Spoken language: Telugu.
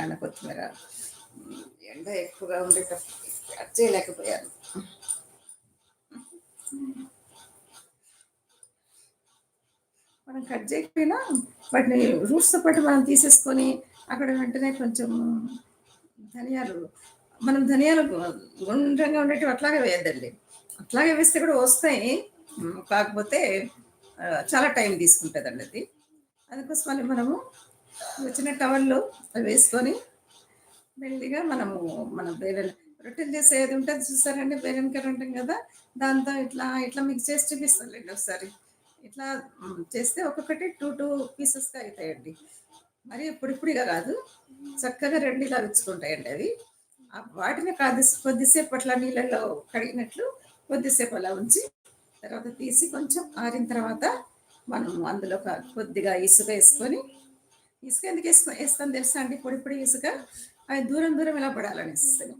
పుదీనా కొత్తిమీర. ఎండ ఎక్కువగా ఉండేటప్పుడు కట్ చేయలేకపోయాను. మనం కట్ చేయకపోయినా వాటిని రూట్స్తో పాటు మనం తీసేసుకొని అక్కడ వెంటనే కొంచెం ధనియాలు, మనం ధనియాలు గుండ్రంగా ఉండేటివి అట్లాగే వేయద్దండి. అట్లాగే వేస్తే కూడా వస్తాయి, కాకపోతే చాలా టైం తీసుకుంటుందండి అది. అందుకోసమని మనము చిన్న టవల్లో అవి వేసుకొని మెల్లిగా మనము మన బేలన్ రొట్టెలు చేసేది ఉంటుంది చూసారండి, బేలన్ కర్ర ఉంటుంది కదా, దాంతో ఇట్లా ఇట్లా మిక్స్ చేసి చూపిస్తానులేండి ఒకసారి. ఇట్లా చేస్తే ఒక్కొక్కటి 2 పీసెస్గా అవుతాయండి. మరి ఇప్పుడిప్పుడుగా కాదు, చక్కగా రెండు ఇలా రుచుకుంటాయండి అవి. వాటిని కొద్దిసేపు అట్లా నీళ్ళల్లో కడిగినట్లు కొద్దిసేపు అలా ఉంచి తర్వాత తీసి కొంచెం ఆరిన తర్వాత మనం అందులో కొద్దిగా ఇసుక వేసుకొని, ఇసుక ఎందుకు వేస్తాను తెలుసా అండి, పొడి పొడి ఇసుక అది దూరం దూరం ఇలా పడాలని ఇస్తాను.